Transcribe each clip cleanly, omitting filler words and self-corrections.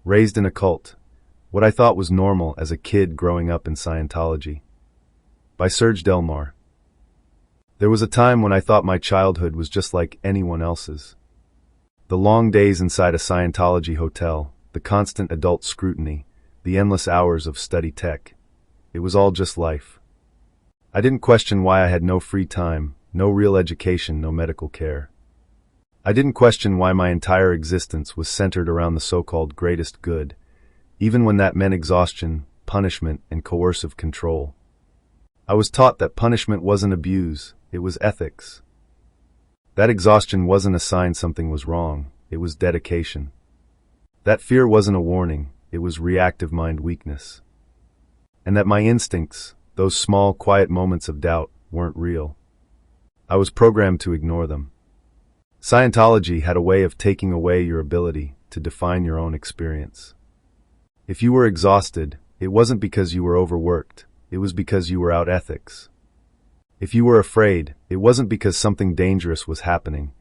Raised in a cult. What I thought was normal as a kid growing up in Scientology. By Serge Delmar. There was a time when I thought my childhood was just like anyone else's. The long days inside a Scientology hotel, the constant adult scrutiny, the endless hours of study tech. It was all just life. I didn't question why I had no free time, no real education, no medical care. I didn't question why my entire existence was centered around the so-called greatest good, even when that meant exhaustion, punishment, and coercive control. I was taught that punishment wasn't abuse, it was ethics. That exhaustion wasn't a sign something was wrong, it was dedication. That fear wasn't a warning, it was reactive mind weakness. And that my instincts, those small, quiet moments of doubt, weren't real. I was programmed to ignore them. Scientology had a way of taking away your ability to define your own experience. If you were exhausted, it wasn't because you were overworked, it was because you were out ethics. If you were afraid, it wasn't because something dangerous was happening,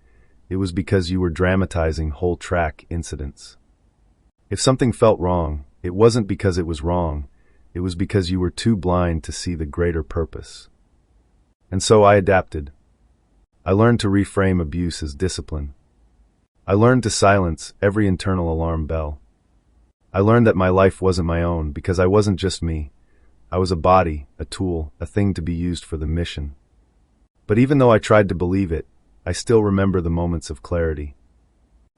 it was because you were dramatizing whole track incidents. If something felt wrong, it wasn't because it was wrong, it was because you were too blind to see the greater purpose. And so I adapted. I learned to reframe abuse as discipline. I learned to silence every internal alarm bell. I learned that my life wasn't my own because I wasn't just me. I was a body, a tool, a thing to be used for the mission. But even though I tried to believe it, I still remember the moments of clarity.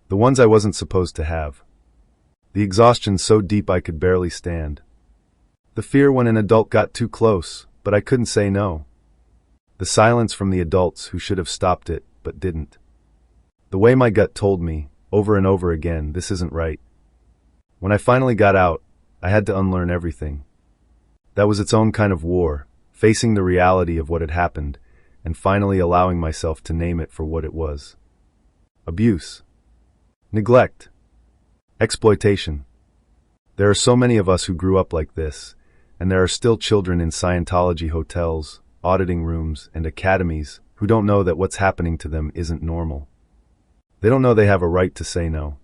The ones I wasn't supposed to have. The exhaustion so deep I could barely stand. The fear when an adult got too close, but I couldn't say no. The silence from the adults who should have stopped it, but didn't. The way my gut told me, over and over again, this isn't right. When I finally got out, I had to unlearn everything. That was its own kind of war, facing the reality of what had happened, and finally allowing myself to name it for what it was. Abuse. Neglect. Exploitation. There are so many of us who grew up like this, and there are still children in Scientology hotels, auditing rooms, and academies who don't know that what's happening to them isn't normal. They don't know they have a right to say no.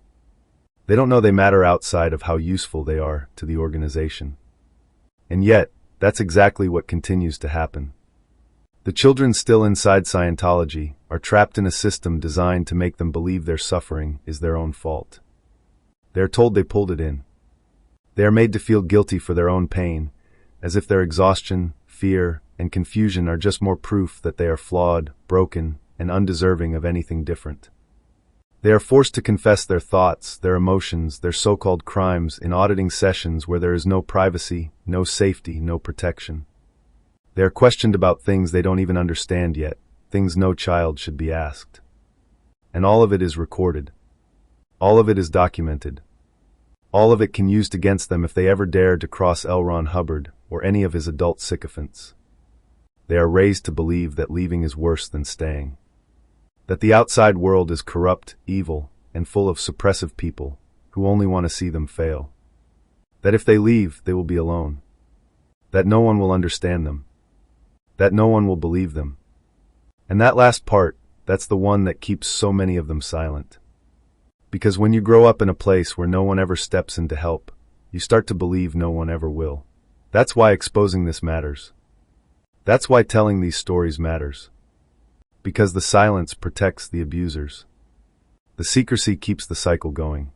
They don't know they matter outside of how useful they are to the organization. And yet, that's exactly what continues to happen. The children still inside Scientology are trapped in a system designed to make them believe their suffering is their own fault. They are told they pulled it in. They are made to feel guilty for their own pain, as if their exhaustion, fear, and confusion are just more proof that they are flawed, broken, and undeserving of anything different. They are forced to confess their thoughts, their emotions, their so-called crimes in auditing sessions where there is no privacy, no safety, no protection. They are questioned about things they don't even understand yet, things no child should be asked. And all of it is recorded. All of it is documented. All of it can be used against them if they ever dare to cross L. Ron Hubbard or any of his adult sycophants. They are raised to believe that leaving is worse than staying. That the outside world is corrupt, evil, and full of suppressive people who only want to see them fail. That if they leave, they will be alone. That no one will understand them. That no one will believe them. And that last part, that's the one that keeps so many of them silent. Because when you grow up in a place where no one ever steps in to help, you start to believe no one ever will. That's why exposing this matters. That's why telling these stories matters. Because the silence protects the abusers. The secrecy keeps the cycle going.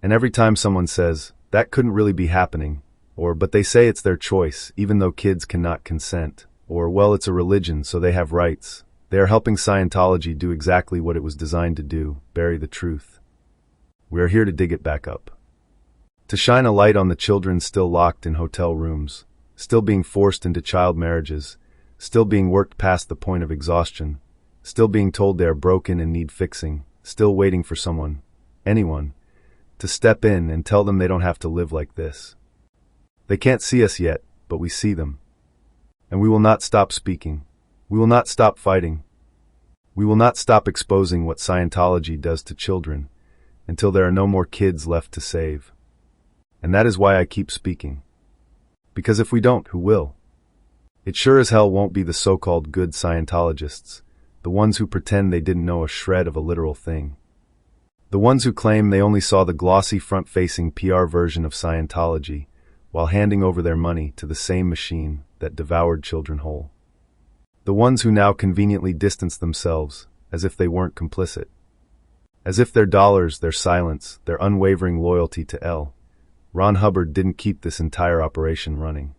And every time someone says, that couldn't really be happening, or but they say it's their choice, even though kids cannot consent, or well, it's a religion so they have rights, they are helping Scientology do exactly what it was designed to do, bury the truth. We are here to dig it back up. To shine a light on the children still locked in hotel rooms, still being forced into child marriages, still being worked past the point of exhaustion, still being told they are broken and need fixing, still waiting for someone, anyone, to step in and tell them they don't have to live like this. They can't see us yet, but we see them. And we will not stop speaking. We will not stop fighting. We will not stop exposing what Scientology does to children until there are no more kids left to save. And that is why I keep speaking. Because if we don't, who will? It sure as hell won't be the so-called good Scientologists, the ones who pretend they didn't know a shred of a literal thing. The ones who claim they only saw the glossy front-facing PR version of Scientology while handing over their money to the same machine that devoured children whole. The ones who now conveniently distance themselves as if they weren't complicit. As if their dollars, their silence, their unwavering loyalty to L. Ron Hubbard didn't keep this entire operation running.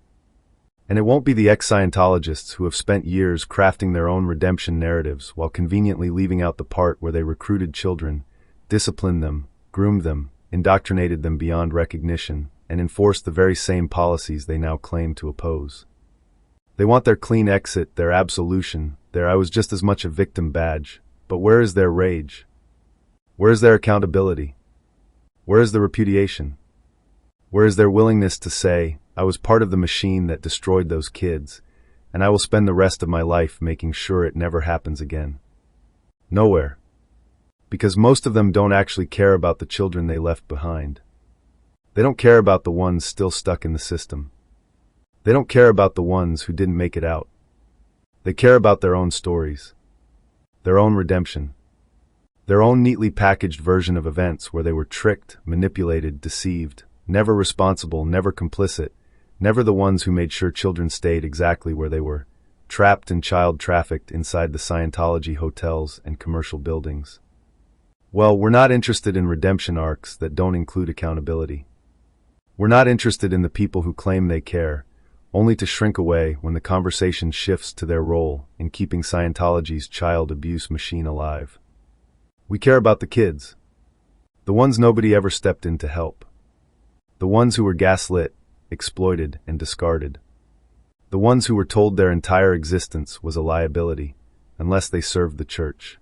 And it won't be the ex-Scientologists who have spent years crafting their own redemption narratives while conveniently leaving out the part where they recruited children, disciplined them, groomed them, indoctrinated them beyond recognition, and enforced the very same policies they now claim to oppose. They want their clean exit, their absolution, their "I was just as much a victim" badge. But where is their rage? Where is their accountability? Where is the repudiation? Where is their willingness to say, "I was part of the machine that destroyed those kids, and I will spend the rest of my life making sure it never happens again"? Nowhere. Because most of them don't actually care about the children they left behind. They don't care about the ones still stuck in the system. They don't care about the ones who didn't make it out. They care about their own stories, their own redemption, their own neatly packaged version of events where they were tricked, manipulated, deceived, never responsible, never complicit, never the ones who made sure children stayed exactly where they were, trapped and child-trafficked inside the Scientology hotels and commercial buildings. Well, we're not interested in redemption arcs that don't include accountability. We're not interested in the people who claim they care, only to shrink away when the conversation shifts to their role in keeping Scientology's child abuse machine alive. We care about the kids, the ones nobody ever stepped in to help, the ones who were gaslit, exploited, and discarded, the ones who were told their entire existence was a liability unless they served the church.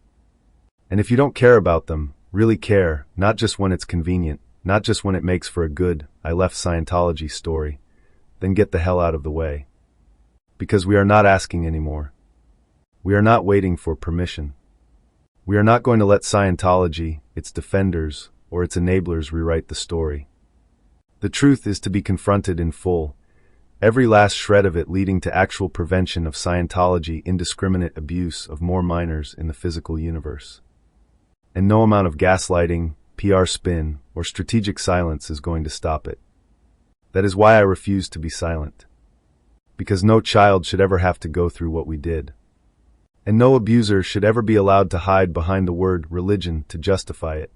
And if you don't care about them, really care, not just when it's convenient, not just when it makes for a good "I left Scientology" story, then get the hell out of the way. Because we are not asking anymore. We are not waiting for permission. We are not going to let Scientology, its defenders, or its enablers rewrite the story. The truth is to be confronted in full, every last shred of it leading to actual prevention of Scientology indiscriminate abuse of more minors in the physical universe. And no amount of gaslighting, PR spin, or strategic silence is going to stop it. That is why I refuse to be silent. Because no child should ever have to go through what we did. And no abuser should ever be allowed to hide behind the word religion to justify it.